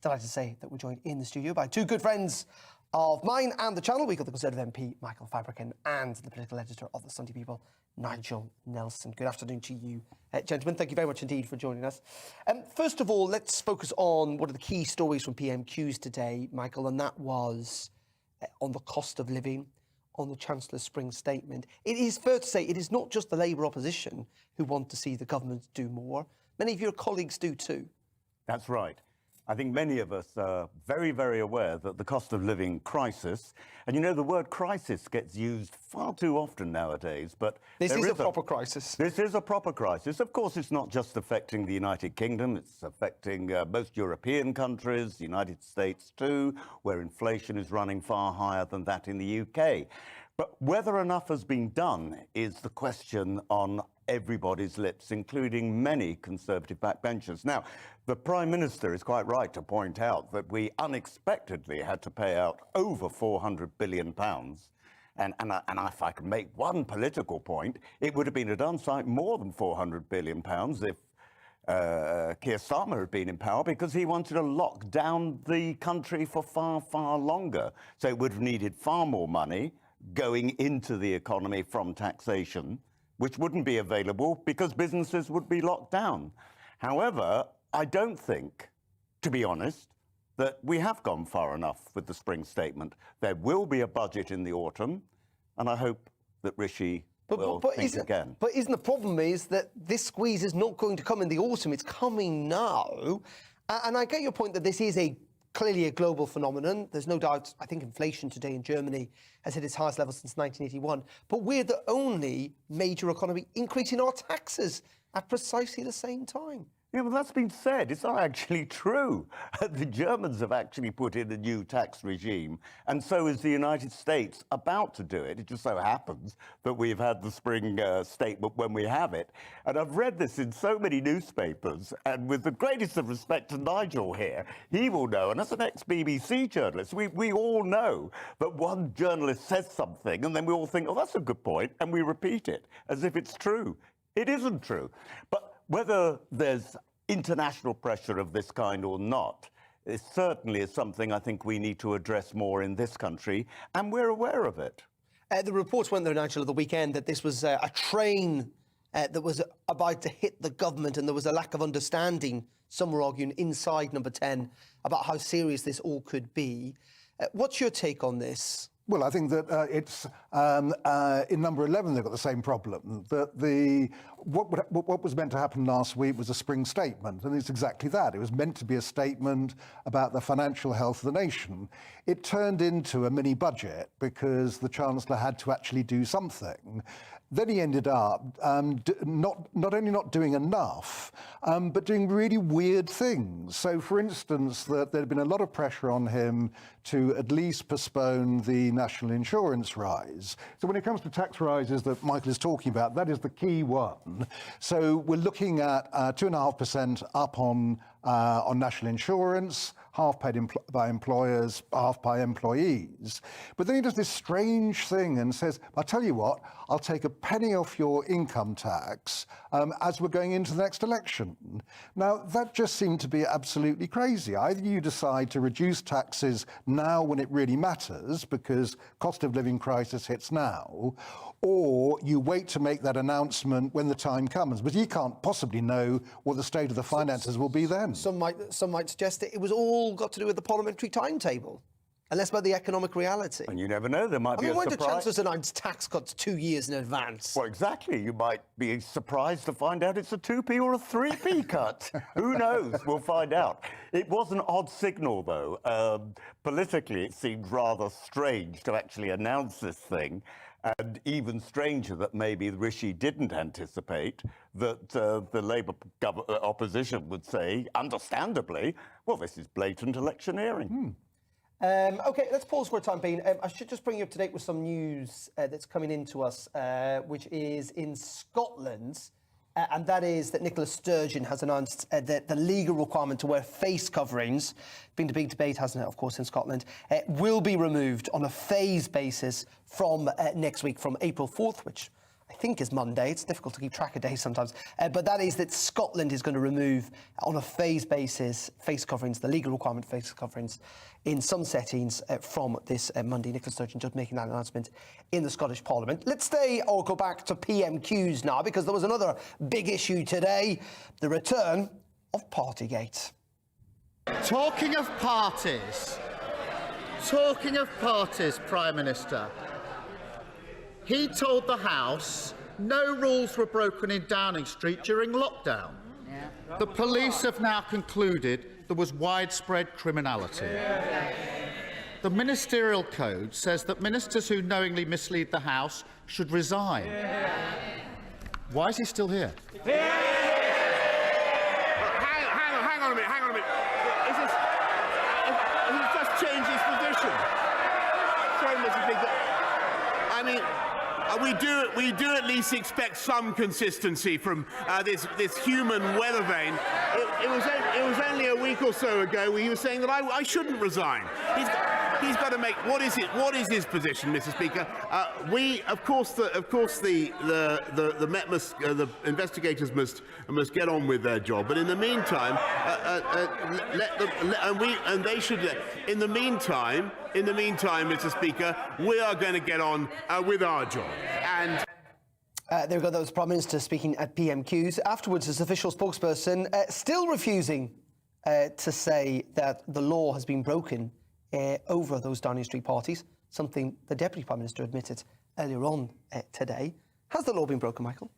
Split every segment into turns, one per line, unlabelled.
Delighted to say that we're joined in the studio by two good friends of mine and the channel. We've got the Conservative MP, Michael Fabricant, and the political editor of the Sunday People, Nigel Nelson. Good afternoon to you, gentlemen. Thank you very much indeed for joining us. First of all, let's focus on one of the key stories from PMQs today, Michael, and that was on the cost of living, on the Chancellor's spring statement. It is fair to say it is not just the Labour opposition who want to see the government do more. Many of your colleagues do too.
That's right. I think many of us are very, very aware that the cost of living crisis, and you know the word crisis gets used far too often nowadays, but
this is a proper crisis.
This is a proper crisis. Of course, it's not just affecting the United Kingdom, it's affecting most European countries, the United States too, where inflation is running far higher than that in the UK. But whether enough has been done is the question on everybody's lips, including many Conservative backbenchers. Now, the Prime Minister is quite right to point out that we unexpectedly had to pay out over £400 billion. And if I can make one political point, it would have been a done sight more than £400 billion if Keir Starmer had been in power, because he wanted to lock down the country for far, far longer. So it would have needed far more money going into the economy from taxation, which wouldn't be available because businesses would be locked down. However, I don't think, to be honest, that we have gone far enough with the spring statement. There will be a budget in the autumn, and I hope that Rishi will think again.
But isn't the problem is that this squeeze is not going to come in the autumn, it's coming now. And I get your point that this is clearly a global phenomenon. There's no doubt, I think inflation today in Germany has hit its highest level since 1981. But we're the only major economy increasing our taxes at precisely the same time.
Yeah, well, that's been said. It's not actually true. The Germans have actually put in a new tax regime, and so is the United States about to do it. It just so happens that we've had the spring statement when we have it. And I've read this in so many newspapers, and with the greatest of respect to Nigel here, he will know, and as an ex-BBC journalist, we all know that one journalist says something, and then we all think, oh, that's a good point, and we repeat it as if it's true. It isn't true. But whether there's international pressure of this kind or not, it certainly is something I think we need to address more in this country, and we're aware of it.
The reports went there, Nigel, at the weekend that this was a train that was about to hit the government, and there was a lack of understanding, some were arguing, inside Number 10 about how serious this all could be. What's your take on this?
Well, I think that it's in Number 11 they've got the same problem. That what was meant to happen last week was a spring statement, and it's exactly that. It was meant to be a statement about the financial health of the nation. It turned into a mini budget because the Chancellor had to actually do something. Then he ended up not only not doing enough, but doing really weird things. So, for instance, there had been a lot of pressure on him to at least postpone the national insurance rise. So when it comes to tax rises that Michael is talking about, that is the key one. So we're looking at 2.5% up on national insurance, half paid by employers, half by employees. But then he does this strange thing and says, I'll tell you what, I'll take a penny off your income tax as we're going into the next election. Now, that just seemed to be absolutely crazy. Either you decide to reduce taxes now when it really matters, because cost of living crisis hits now, or you wait to make that announcement when the time comes. But you can't possibly know what the state of the finances will be then.
Some might suggest that it was all got to do with the parliamentary timetable, and less about the economic reality.
And you never know, there might be a surprise.
Why do chancellors announce tax cuts 2 years in advance?
Well, exactly. You might be surprised to find out it's a 2p or a 3p cut. Who knows? We'll find out. It was an odd signal, though. Politically, it seemed rather strange to actually announce this thing. And even stranger that maybe Rishi didn't anticipate that the Labour opposition would say, understandably, well, this is blatant electioneering.
OK, let's pause for a time being. I should just bring you up to date with some news that's coming into us, which is in Scotland. And that is that Nicola Sturgeon has announced that the legal requirement to wear face coverings, been the big debate, hasn't it, of course, in Scotland, will be removed on a phased basis from next week, from April 4th, which I think is Monday. It's difficult to keep track of days sometimes. But that is that Scotland is going to remove, on a phase basis, face coverings, the legal requirement for face coverings in some settings from this Monday. Nicola Sturgeon just making that announcement in the Scottish Parliament. Let's stay or go back to PMQs now, because there was another big issue today, the return of Partygate.
Talking of parties, Prime Minister, he told the House no rules were broken in Downing Street during lockdown. The police have now concluded there was widespread criminality. The Ministerial Code says that ministers who knowingly mislead the House should resign. Why is he still here?
Hang on a minute. He's just changed his position. Sorry, Mr. Speaker. I mean, we do at least expect some consistency from this human weather vane. It was only a week or so ago where he was saying that I shouldn't resign. He's got to make what is his position, Mr. Speaker? The Met must, the investigators must get on with their job. But in the meantime, they should. In the meantime, Mr. Speaker, we are going to get on with our job. And
there we go. That was Prime Minister speaking at PMQs. Afterwards, his official spokesperson still refusing to say that the law has been broken over those Downing Street parties, something the Deputy Prime Minister admitted earlier on today. Has the law been broken, Michael?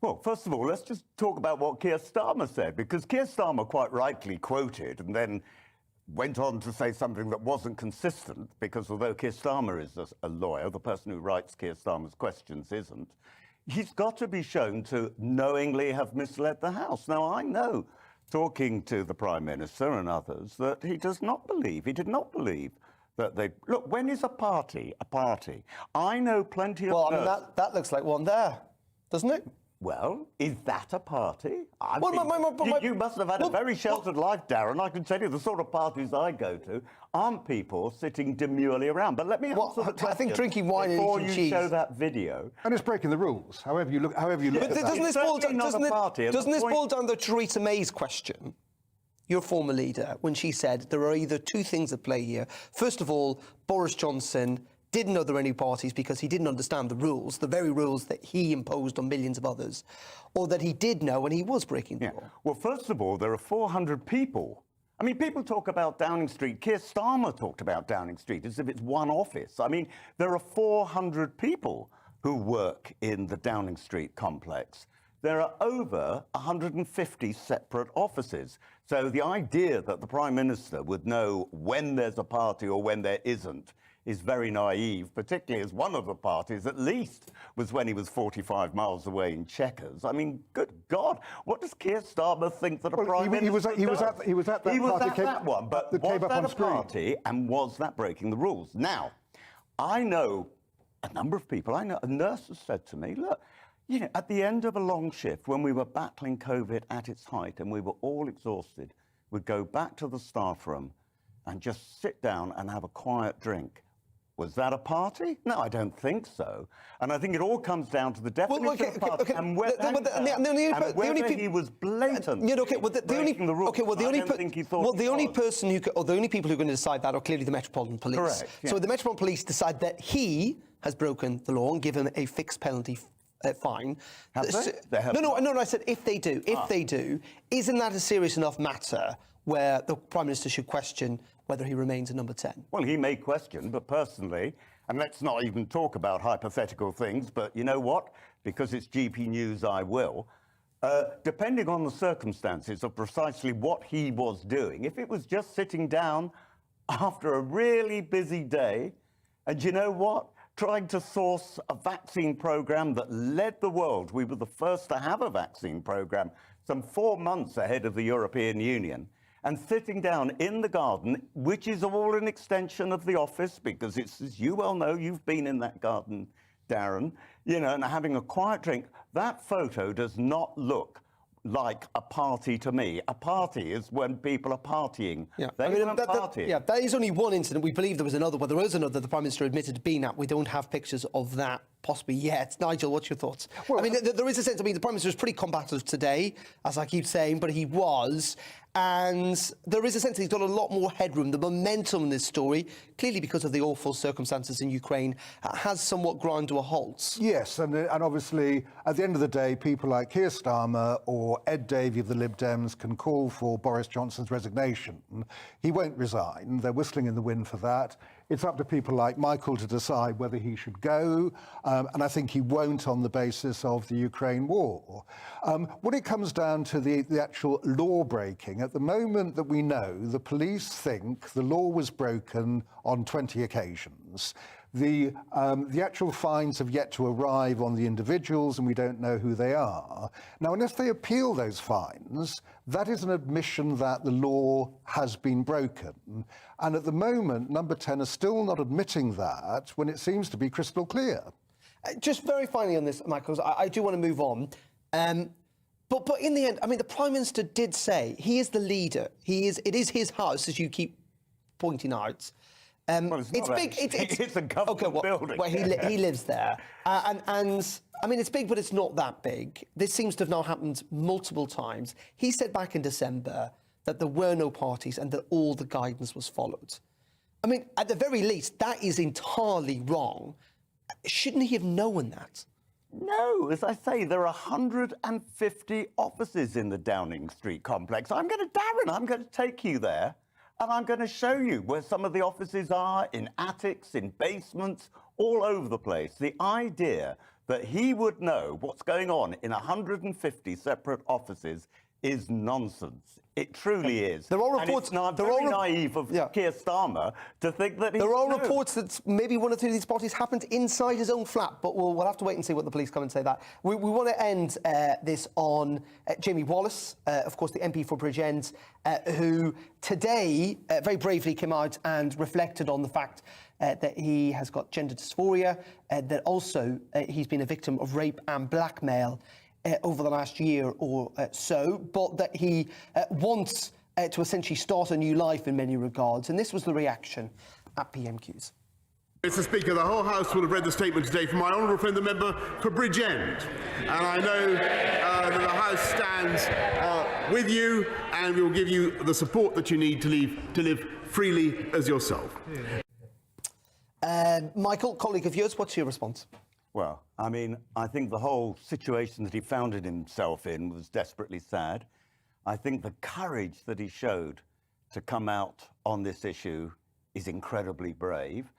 Well, first of all, let's just talk about what Keir Starmer said, because Keir Starmer quite rightly quoted and then went on to say something that wasn't consistent, because although Keir Starmer is a lawyer, the person who writes Keir Starmer's questions isn't. He's got to be shown to knowingly have misled the House. Now, I know, talking to the Prime Minister and others, that he did not believe that they... Look, when is a party a party? I know plenty of...
Well, I mean, that looks like one there, doesn't it?
Well, is that a party?
Well,
you must have had a very sheltered life, Darren. I can tell you the sort of parties I go to aren't people sitting demurely around. But let me answer the question.
I think drinking wine and
before
eating
you
cheese.
show that video.
And it's breaking the rules, however you look at that.
Doesn't this boil down to Theresa May's question, your former leader, when she said there are either two things at play here. First of all, Boris Johnson didn't know there were any parties because he didn't understand the rules, the very rules that he imposed on millions of others, or that he did know and he was breaking the law.
Well, first of all, there are 400 people. I mean, people talk about Downing Street. Keir Starmer talked about Downing Street as if it's one office. I mean, there are 400 people who work in the Downing Street complex. There are over 150 separate offices. So the idea that the Prime Minister would know when there's a party or when there isn't is very naive, particularly as one of the parties, at least, was when he was 45 miles away in Chequers. I mean, good God, what does Keir Starmer think that a Prime Minister does?
He was at
that one, but was that a party, and was that breaking the rules? Now, I know a number of people. I know a nurse has said to me, look, you know, at the end of a long shift, when we were battling COVID at its height and we were all exhausted, we'd go back to the staff room and just sit down and have a quiet drink. Was that a party? No, I don't think so. And I think it all comes down to the definition of party and whether he was blatant breaking the rules.
Okay, well, the only person who could, or the only people who are going to decide that are clearly the Metropolitan Police.
Correct. Yeah.
So the Metropolitan Police decide that he has broken the law and given a fixed penalty fine.
Have they?
No, I said if they do. If they do, isn't that a serious enough matter where the Prime Minister should question whether he remains a number 10?
Well, he may question, but personally, and let's not even talk about hypothetical things, but you know what? Because it's GP News, I will. Depending on the circumstances of precisely what he was doing, if it was just sitting down after a really busy day, and you know what? Trying to source a vaccine program that led the world. We were the first to have a vaccine program some 4 months ahead of the European Union. And sitting down in the garden, which is all an extension of the office, because it's, as you well know, you've been in that garden, Darren, you know, and having a quiet drink, that photo does not look like a party to me. A party is when people are partying.
Yeah,
They weren't partying.
that is only one incident. We believe there was another, but there is another the Prime Minister admitted being at. We don't have pictures of that possibly yet. Nigel, what's your thoughts?
Well,
I mean, there is a sense, I mean, the Prime Minister is pretty combative today, as I keep saying, but he was. And there is a sense that he's got a lot more headroom. The momentum in this story, clearly because of the awful circumstances in Ukraine, has somewhat ground to a halt.
Yes, and obviously, at the end of the day, people like Keir Starmer or Ed Davey of the Lib Dems can call for Boris Johnson's resignation. He won't resign. They're whistling in the wind for that. It's up to people like Michael to decide whether he should go, and I think he won't on the basis of the Ukraine war. When it comes down to the actual law breaking, at the moment that we know, the police think the law was broken on 20 occasions. The actual fines have yet to arrive on the individuals, and we don't know who they are. Now, unless they appeal those fines, that is an admission that the law has been broken. And at the moment, Number 10 is still not admitting that when it seems to be crystal clear.
Just very finally on this, Michael, I do want to move on. But in the end, I mean, the Prime Minister did say he is the leader. It is his house, as you keep pointing out.
Well, it's big. It's a government building.
Well, he lives there, and I mean it's big, but it's not that big. This seems to have now happened multiple times. He said back in December that there were no parties and that all the guidance was followed. I mean, at the very least, that is entirely wrong. Shouldn't he have known that?
No, as I say, there are 150 offices in the Downing Street complex. Darren, I'm going to take you there. And I'm going to show you where some of the offices are, in attics, in basements, all over the place. The idea that he would know what's going on in 150 separate offices is nonsense. It truly is.
There are reports.
And it's very naive of Keir Starmer to think that
there are reports that maybe one or two of these parties happened inside his own flat, but we'll have to wait and see what the police come and say that. We want to end this on Jamie Wallis, of course, the MP for Bridgend, who today very bravely came out and reflected on the fact that he has got gender dysphoria, that also he's been a victim of rape and blackmail over the last year or so, but that he wants to essentially start a new life in many regards. And this was the reaction at PMQs.
Mr. Speaker, the whole House will have read the statement today from my honourable friend, the member for Bridgend. And I know that the House stands with you and will give you the support that you need to live freely as yourself.
Michael, colleague of yours, what's your response?
Well, I mean, I think the whole situation that he found himself in was desperately sad. I think the courage that he showed to come out on this issue is incredibly brave.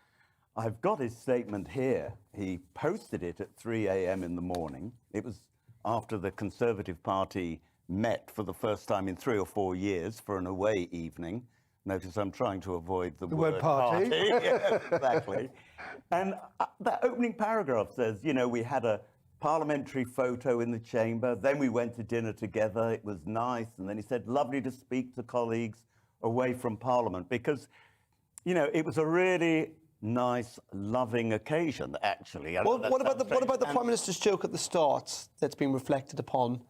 I've got his statement here. He posted it at 3 a.m. in the morning. It was after the Conservative Party met for the first time in 3 or 4 years for an away evening. Notice I'm trying to avoid the word party. Yeah, exactly. And that opening paragraph says, you know, we had a parliamentary photo in the chamber, then we went to dinner together, it was nice, and then he said, lovely to speak to colleagues away from Parliament, because, you know, it was a really nice, loving occasion, actually.
What about the Prime Minister's joke at the start that's been reflected upon?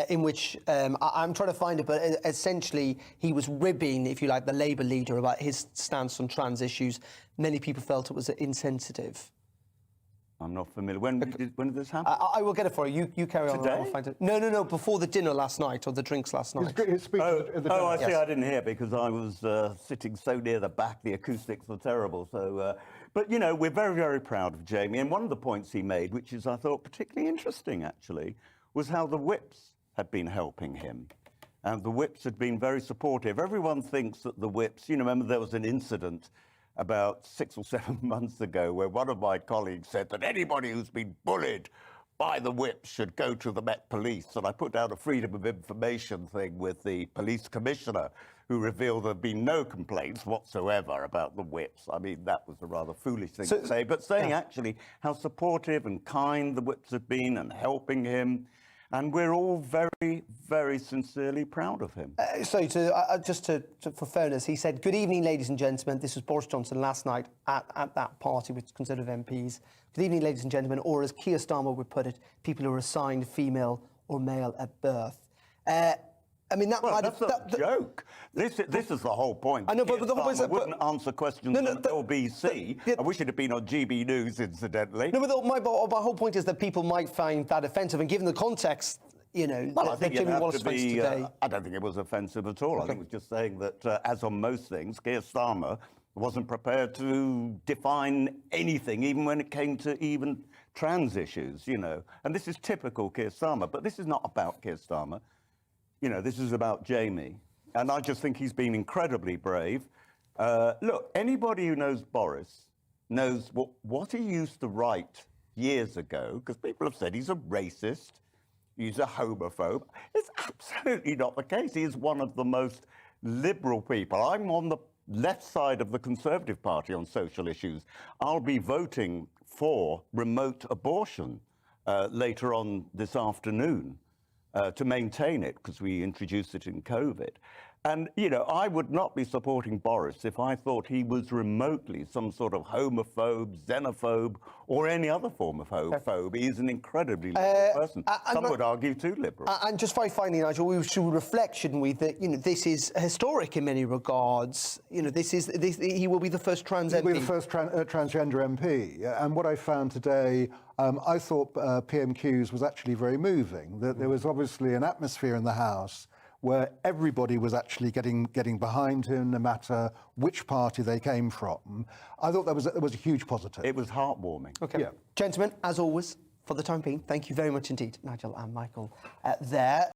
In which I'm trying to find it, but essentially he was ribbing, if you like, the Labour leader about his stance on trans issues. Many people felt it was insensitive.
I'm not familiar. When did this happen?
I will get it for you. You carry on.
Today?
I'll find it. No. Before the dinner last night, or the drinks last night.
I see.
I didn't hear because I was sitting so near the back. The acoustics were terrible. So, but you know, we're very, very proud of Jamie. And one of the points he made, which is I thought particularly interesting, actually, was how the whips had been helping him. And the whips had been very supportive. Everyone thinks that the whips, you know, remember there was an incident about 6 or 7 months ago where one of my colleagues said that anybody who's been bullied by the whips should go to the Met Police. And I put out a freedom of information thing with the police commissioner who revealed there had been no complaints whatsoever about the whips. I mean, that was a rather foolish thing to say, but saying actually how supportive and kind the whips have been and helping him. And we're all very, very sincerely proud of him.
For fairness, he said, good evening, ladies and gentlemen. This was Boris Johnson last night at that party with Conservative MPs. Good evening, ladies and gentlemen, or as Keir Starmer would put it, people who are assigned female or male at birth. I mean, that might
That's
have...
a joke. This is the whole point.
I know, but the whole point is that...
wouldn't answer questions on LBC. I wish it had been on GB News, incidentally.
No, but my whole point is that people might find that offensive, and given the context, you know,
Well, I think
Jamie
you'd have
Wallis
to
face
be.
today...
I don't think it was offensive at all. I think it was just saying that, as on most things, Keir Starmer wasn't prepared to define anything, even when it came to even trans issues, you know. And this is typical Keir Starmer, but this is not about Keir Starmer. You know, this is about Jamie. And I just think he's been incredibly brave. Look, anybody who knows Boris knows what he used to write years ago, because people have said he's a racist, he's a homophobe. It's absolutely not the case. He is one of the most liberal people. I'm on the left side of the Conservative Party on social issues. I'll be voting for remote abortion later on this afternoon. To maintain it, because we introduced it in COVID. And, you know, I would not be supporting Boris if I thought he was remotely some sort of homophobe, xenophobe, or any other form of phobe. He's an incredibly liberal person. Some would argue too liberal.
And just very finally, Nigel, we should reflect, shouldn't we, that, you know, this is historic in many regards. You know, he will be the first trans MP.
He'll be the first transgender MP. And what I found today, I thought PMQs was actually very moving, that there was obviously an atmosphere in the House where everybody was actually getting behind him, no matter which party they came from. I thought that was a huge positive.
It was heartwarming.
Okay.
Yeah.
Gentlemen, as always, for the time being, thank you very much indeed, Nigel and Michael, there.